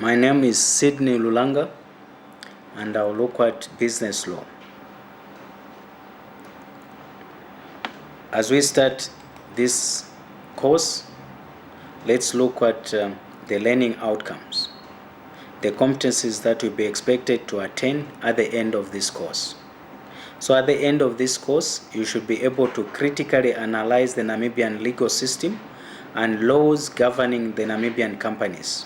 My name is Sydney Lulanga, and I'll look at business law. As we start this course, let's look at the learning outcomes, the competencies that will be expected to attain at the end of this course. So at the end of this course, you should be able to critically analyze the Namibian legal system and laws governing the Namibian companies.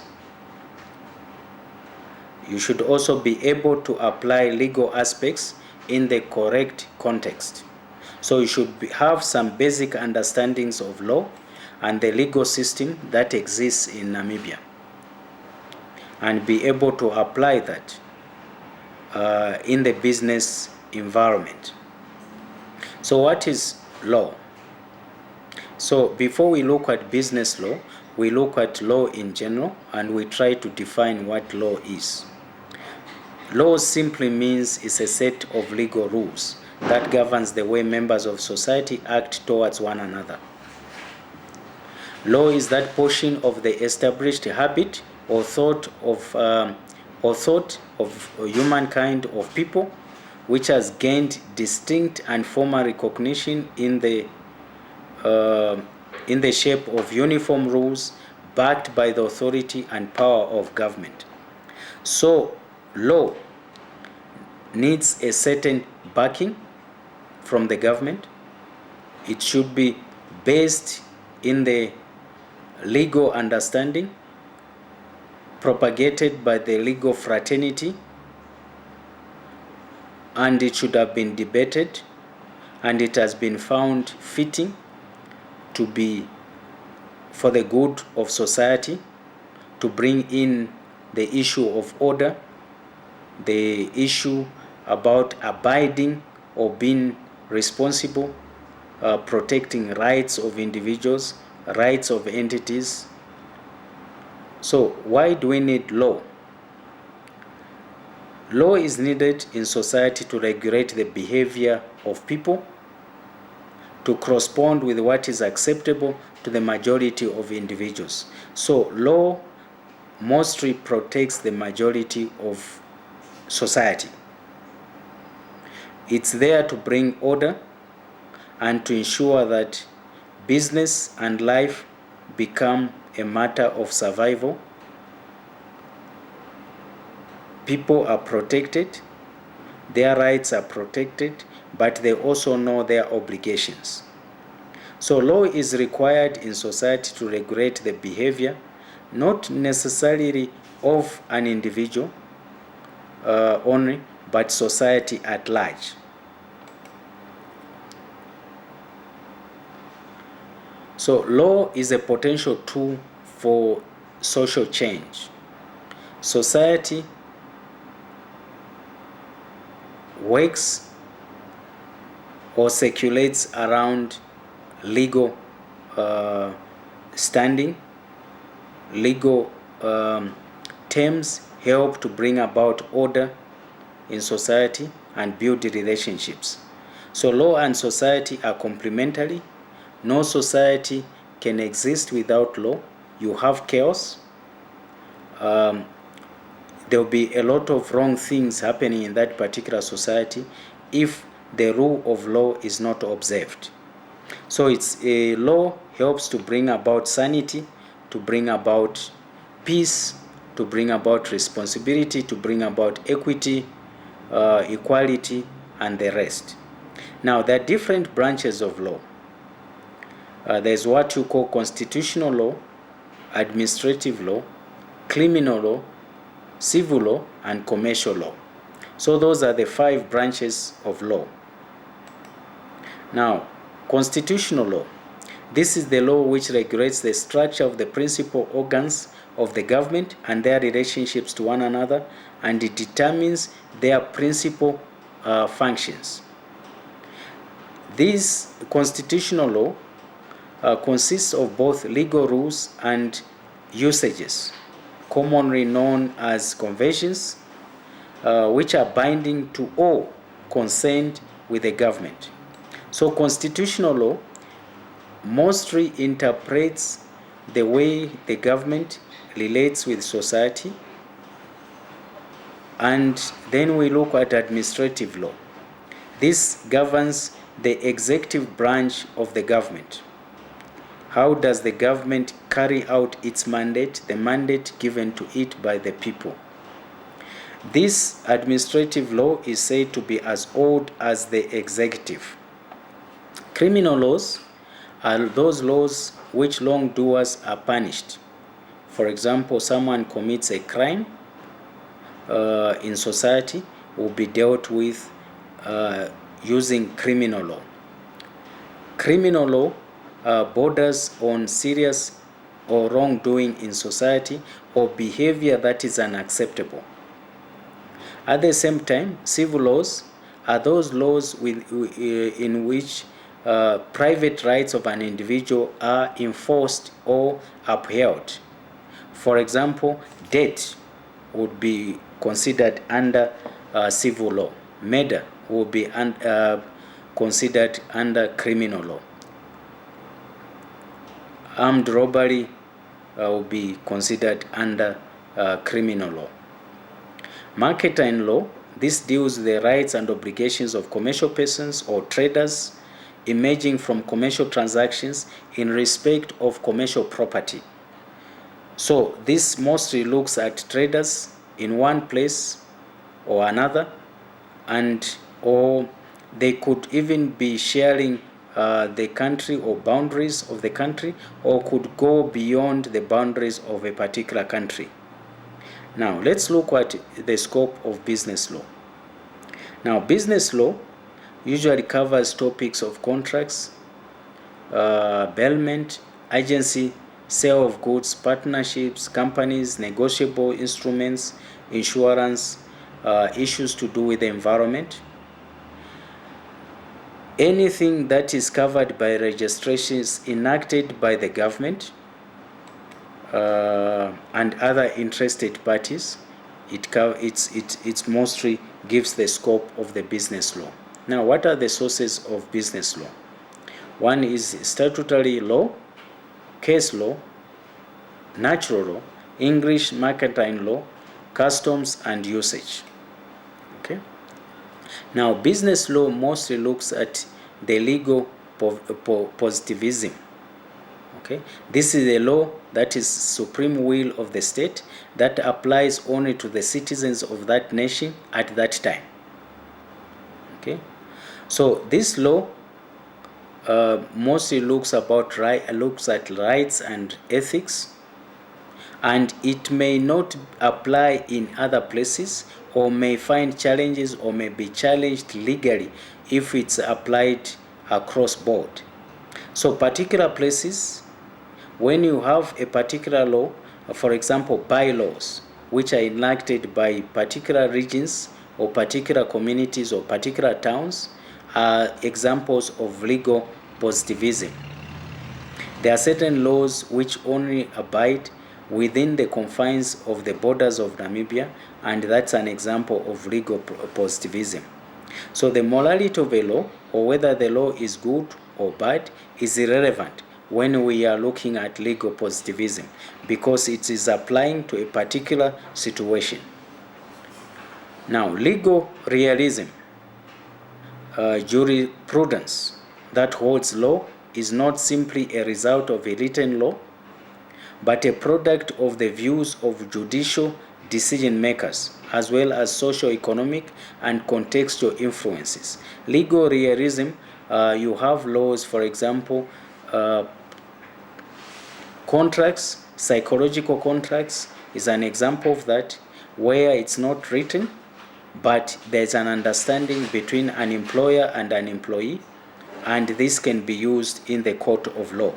You should also be able to apply legal aspects in the correct context. So you should have some basic understandings of law and the legal system that exists in Namibia, and be able to apply that in the business environment. So what is law? So before we look at business law, we look at law in general, and we try to define what law is. Law simply means it's a set of legal rules that governs the way members of society act towards one another. Law is that portion of the established habit or thought of humankind, of people, which has gained distinct and formal recognition in the shape of uniform rules backed by the authority and power of government. So law needs a certain backing from the government. It should be based in the legal understanding propagated by the legal fraternity, and it should have been debated, and it has been found fitting to be for the good of society, to bring in the issue of order, the issue about abiding or being responsible, protecting rights of individuals, rights of entities. So why do we need law? Law is needed in society to regulate the behavior of people, to correspond with what is acceptable to the majority of individuals. So law mostly protects the majority of society. It's there to bring order and to ensure that business and life become a matter of survival. People are protected, their rights are protected, but they also know their obligations. So law is required in society to regulate the behavior, not necessarily of an individual only, but society at large. So law is a potential tool for social change. Society works or circulates around legal standing. Legal terms help to bring about order in society and build relationships. So law and society are complementary. No society can exist without law. You have chaos. There will be a lot of wrong things happening in that particular society if the rule of law is not observed. So law helps to bring about sanity, to bring about peace, to bring about responsibility, to bring about equity, equality, and the rest. Now, there are different branches of law. There's what you call constitutional law, administrative law, criminal law, civil law, and commercial law. So those are the 5 branches of law. Now, constitutional law. This is the law which regulates the structure of the principal organs of the government and their relationships to one another, and it determines their principal functions. This constitutional law consists of both legal rules and usages, commonly known as conventions, which are binding to all concerned with the government. So constitutional law mostly interprets the way the government relates with society And then we look at administrative law. This governs the executive branch of the government. How does the government carry out its mandate, the mandate given to it by the people? This administrative law is said to be as old as the executive. Criminal laws are those laws which wrongdoers are punished. For example, someone commits a crime in society will be dealt with using criminal law. Criminal law borders on serious or wrongdoing in society or behavior that is unacceptable. At the same time, civil laws are those laws in which private rights of an individual are enforced or upheld. For example, debt would be considered under civil law. Murder would be considered under criminal law. Armed robbery will be considered under criminal law. Mercantile law, this deals with the rights and obligations of commercial persons or traders emerging from commercial transactions in respect of commercial property. So this mostly looks at traders in one place or another, and or they could even be sharing the country or boundaries of the country, or could go beyond the boundaries of a particular country. Now let's look at the scope of business law. Now business law usually covers topics of contracts, bailment, agency, sale of goods, partnerships, companies, negotiable instruments, insurance, issues to do with the environment. Anything that is covered by registrations enacted by the government and other interested parties, it mostly gives the scope of the business law. Now, what are the sources of business law? One is statutory law, case law, natural law, English mercantile law, customs, and usage. Okay. Now, business law mostly looks at the legal positivism. Okay. This is a law that is supreme will of the state that applies only to the citizens of that nation at that time. Okay. So this law mostly looks at rights and ethics, and it may not apply in other places, or may find challenges, or may be challenged legally if it's applied across board. So particular places, when you have a particular law, for example bylaws, which are enacted by particular regions or particular communities or particular towns, are examples of legal positivism. There are certain laws which only abide within the confines of the borders of Namibia, and that's an example of legal positivism. So the morality of a law, or whether the law is good or bad, is irrelevant when we are looking at legal positivism, because it is applying to a particular situation. Now, legal realism, jurisprudence that holds law, is not simply a result of a written law, but a product of the views of judicial decision makers, as well as socio-economic and contextual influences. Legal realism, you have laws, for example, contracts, psychological contracts is an example of that, where it's not written, but there's an understanding between an employer and an employee, and this can be used in the court of law.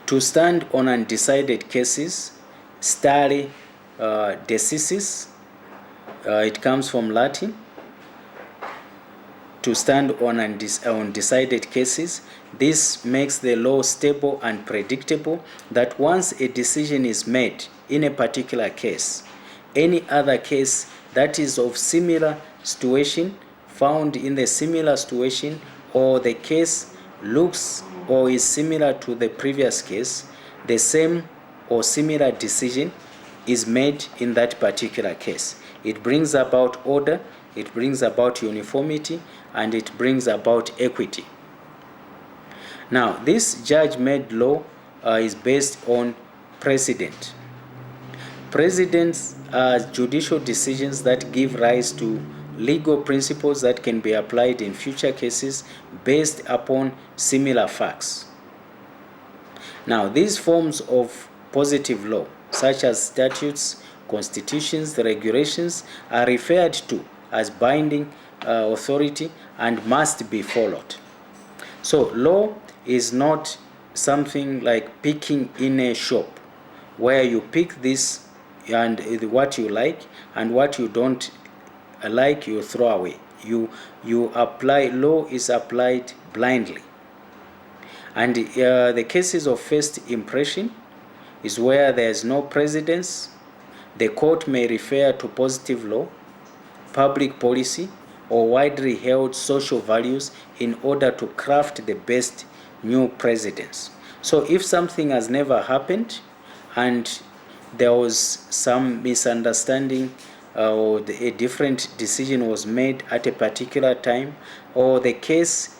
To stand on undecided cases, stare decisis, it comes from Latin. To stand on undecided cases, this makes the law stable and predictable, that once a decision is made in a particular case, any other case that is of similar situation, found in the similar situation, or the case looks or is similar to the previous case, the same or similar decision is made in that particular case. It brings about order, it brings about uniformity, and it brings about equity. Now, this judge-made law is based on precedent. Precedents are judicial decisions that give rise to legal principles that can be applied in future cases based upon similar facts. Now, these forms of positive law, such as statutes, constitutions, regulations, are referred to as binding authority and must be followed. So, law is not something like picking in a shop where you pick this and what you like, and what you don't like you throw away. You apply, law is applied blindly. And the cases of first impression is where there is no precedence. The court may refer to positive law, public policy, or widely held social values in order to craft the best new precedents. So if something has never happened and there was some misunderstanding or a different decision was made at a particular time, or the case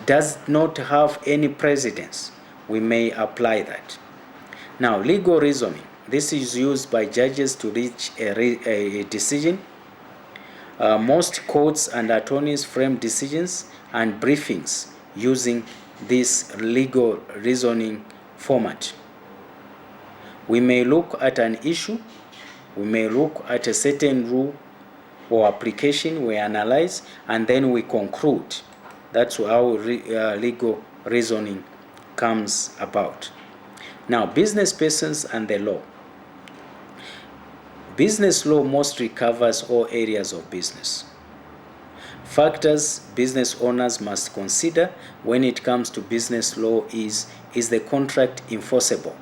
does not have any precedence, we may apply that. Now, legal reasoning. This is used by judges to reach a decision. Most courts and attorneys frame decisions and briefings using this legal reasoning format. We may look at an issue, we may look at a certain rule or application, we analyze, and then we conclude. That's how legal reasoning comes about. Now, business persons and the law. Business law mostly covers all areas of business. Factors business owners must consider when it comes to business law is the contract enforceable?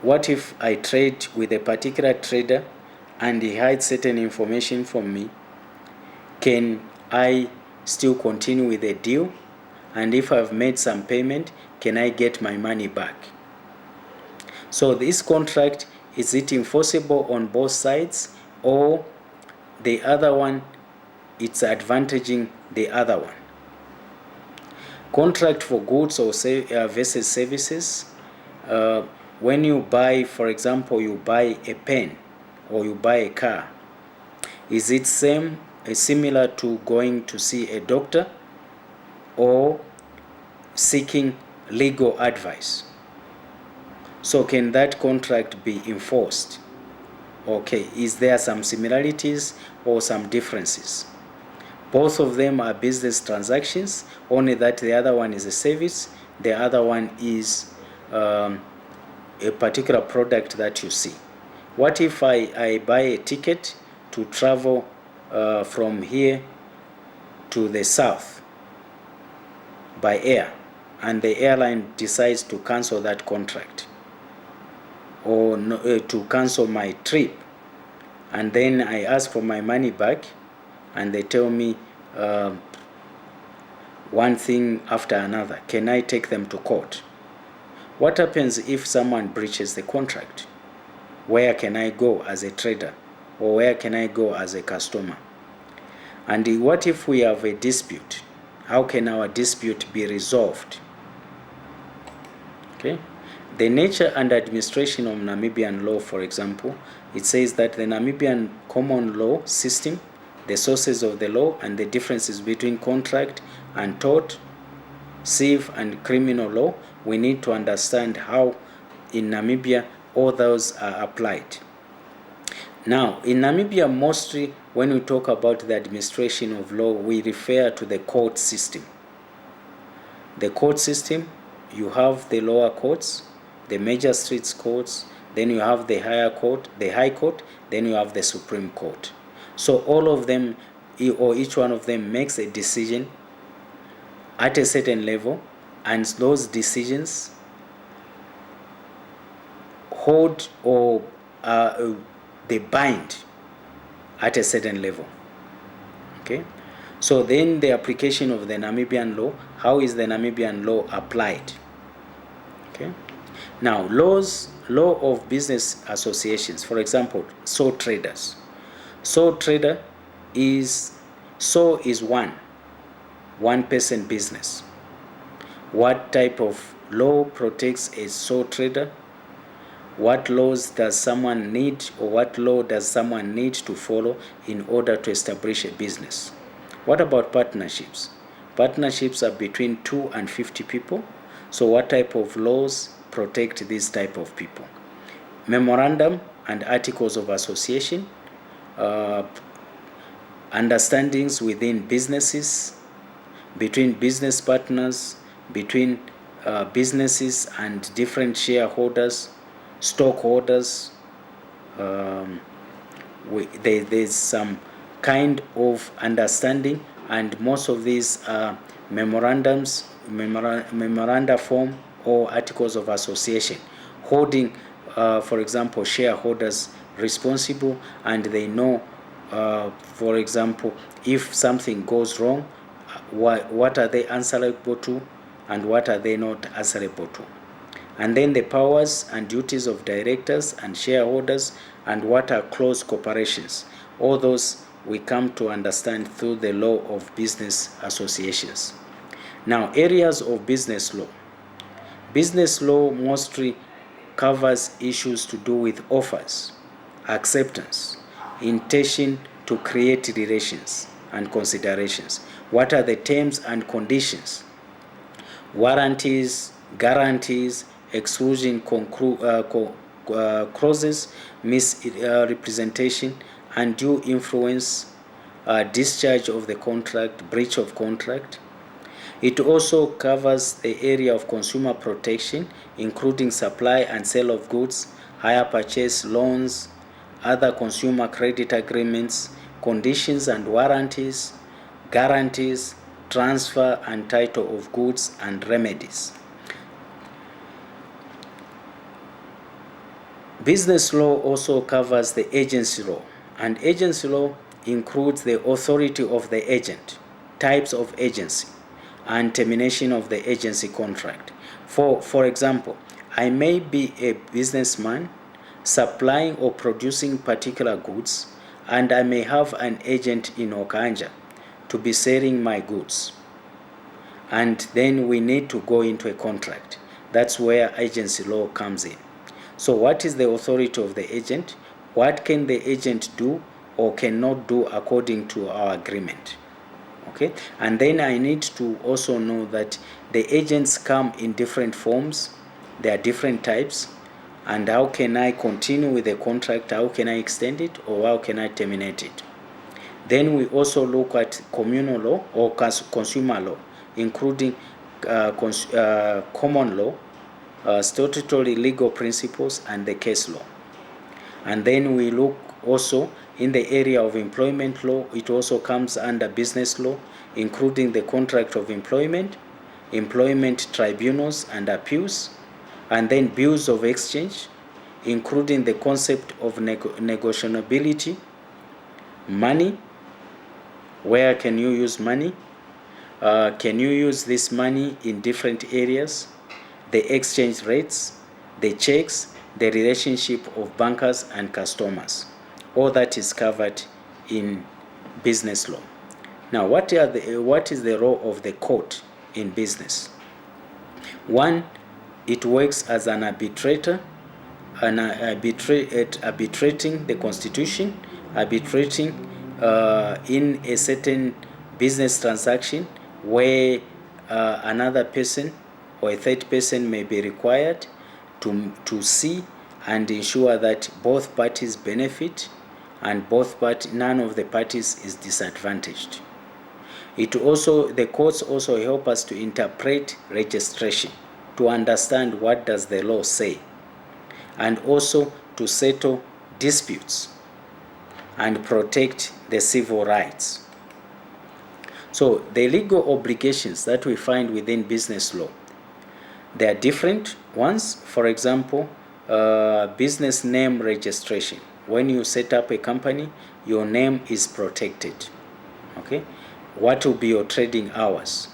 What if I trade with a particular trader and he hides certain information from me? Can I still continue with the deal? And if I've made some payment, can I get my money back? So this contract, is it enforceable on both sides, or the other one, it's advantaging the other one? Contract for goods or versus services. When you buy, for example, you buy a pen or you buy a car, is it similar to going to see a doctor or seeking legal advice? So can that contract be enforced? Okay, is there some similarities or some differences? Both of them are business transactions, only that the other one is a service, the other one is a particular product that you see. What if I buy a ticket to travel from here to the south by air, and the airline decides to cancel that contract, or to cancel my trip, and then I ask for my money back and they tell me one thing after another? Can I take them to court? What happens if someone breaches the contract? Where can I go as a trader, or where can I go as a customer? And what if we have a dispute? How can our dispute be resolved? Okay. The nature and administration of Namibian law, for example, it says that the Namibian common law system, the sources of the law, and the differences between contract and tort, civil and criminal law, we need to understand how in Namibia all those are applied. Now, in Namibia, mostly when we talk about the administration of law, we refer to the court system. The court system, you have the lower courts, the magistrates courts, then you have the higher court, the high court, then you have the Supreme Court. So all of them, or each one of them, makes a decision at a certain level, and those decisions hold or they bind at a certain level. Okay, So then the application of the Namibian law, how is the Namibian law applied? Okay. Now, law of business associations, for example, sole traders. Sole trader is one person business. What type of law protects a sole trader? What laws does someone need, or what law does someone need to follow in order to establish a business? What about partnerships? Partnerships are between 2 and 50 people. So what type of laws protect these type of people? Memorandum and articles of association, understandings within businesses, between business partners, between businesses and different shareholders, stockholders. There's some kind of understanding, and most of these memoranda form or articles of association, holding, for example, shareholders responsible, and they know, for example, if something goes wrong, what are they answerable to, and what are they not answerable to? And then the powers and duties of directors and shareholders, and what are close corporations. All those we come to understand through the law of business associations. Now, areas of business law. Business law mostly covers issues to do with offers, acceptance, intention to create relations and considerations. What are the terms and conditions? Warranties, guarantees, exclusion clauses, misrepresentation, undue influence, discharge of the contract, breach of contract. It also covers the area of consumer protection, including supply and sale of goods, hire purchase loans, other consumer credit agreements, conditions and warranties, guarantees, transfer and title of goods, and remedies. Business law also covers the agency law, and agency law includes the authority of the agent, types of agency, and termination of the agency contract. For example, I may be a businessman supplying or producing particular goods, and I may have an agent in Okanja to be selling my goods, and then we need to go into a contract. That's where agency law comes in. So what is the authority of the agent? What can the agent do or cannot do according to our agreement? Okay, and then I need to also know that the agents come in different forms, there are different types, and how can I continue with the contract, how can I extend it, or how can I terminate it? Then we also look at communal law or consumer law, including common law, statutory legal principles, and the case law. And then we look also in the area of employment law. It also comes under business law, including the contract of employment, employment tribunals and appeals, and then bills of exchange, including the concept of negotiability, money, where can you use money, can you use this money in different areas, the exchange rates, the checks, the relationship of bankers and customers. All that is covered in business law. Now, what is the role of the court in business? One, it works as an arbitrator, arbitrating the constitution, arbitrating in a certain business transaction where another person or a third person may be required to see and ensure that both parties benefit and none of the parties is disadvantaged. The courts also help us to interpret registration, to understand what does the law say, and also to settle disputes and protect the civil rights. So the legal obligations that we find within business law, there are different ones. For example, business name registration. When you set up a company, your name is protected. Okay. What will be your trading hours?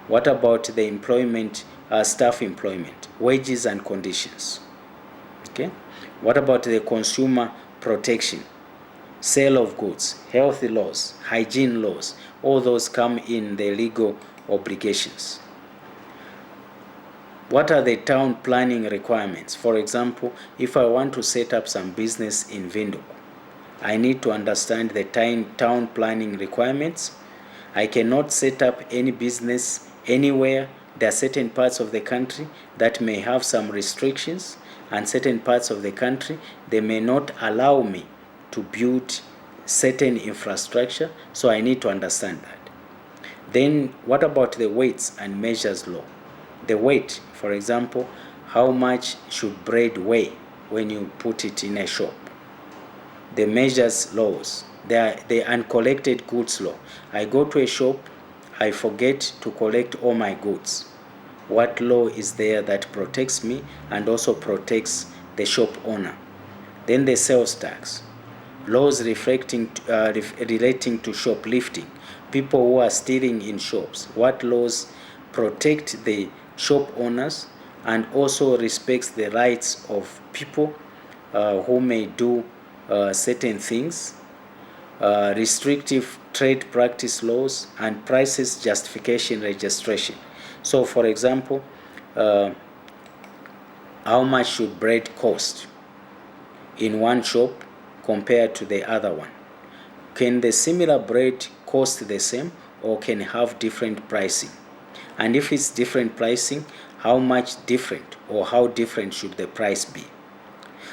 What about the employment, staff employment, wages and conditions? Okay. What about the consumer protection, sale of goods, healthy laws, hygiene laws? All those come in the legal obligations. What are the town planning requirements? For example, if I want to set up some business in Windhoek, I need to understand the town planning requirements. I cannot set up any business anywhere. There are certain parts of the country that may have some restrictions, and certain parts of the country, they may not allow me to build certain infrastructure, so I need to understand that. Then what about the weights and measures law? The weight, for example, how much should bread weigh when you put it in a shop? The measures laws, the uncollected goods law. I go to a shop, I forget to collect all my goods. What law is there that protects me and also protects the shop owner? Then the sales tax, laws relating to shoplifting, people who are stealing in shops. What laws protect the shop owners and also respects the rights of people who may do certain things? Restrictive trade practice laws and prices justification registration. So for example, how much should bread cost in one shop compared to the other one? Can the similar bread cost the same or can have different pricing? And if it's different pricing, how much different or how different should the price be?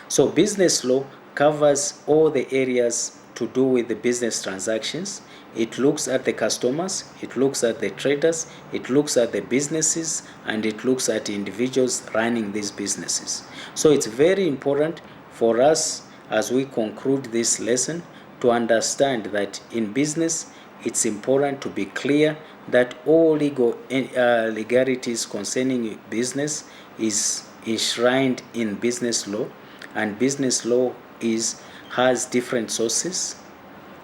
So business law covers all the areas to do with the business transactions. It looks at the customers, it looks at the traders, it looks at the businesses, and it looks at the individuals running these businesses. So it's very important for us as we conclude this lesson to understand that in business it's important to be clear that all legalities concerning business is enshrined in business law, and business law has different sources,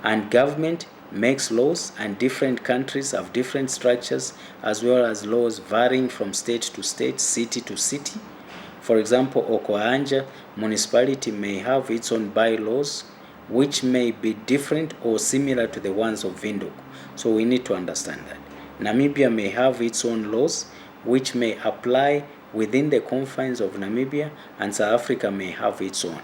and government makes laws, and different countries have different structures as well as laws varying from state to state, city to city. For example, Okoanja municipality may have its own bylaws which may be different or similar to the ones of Windhoek. So we need to understand that. Namibia may have its own laws which may apply within the confines of Namibia, and South Africa may have its own.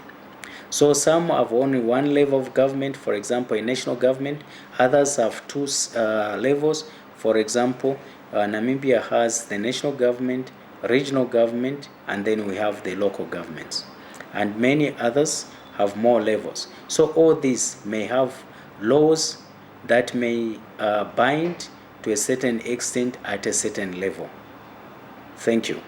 So some have only one level of government, for example, a national government. Others have two levels. For example, Namibia has the national government, regional government, and then we have the local governments. And many others have more levels. So all these may have laws that may bind to a certain extent at a certain level. Thank you.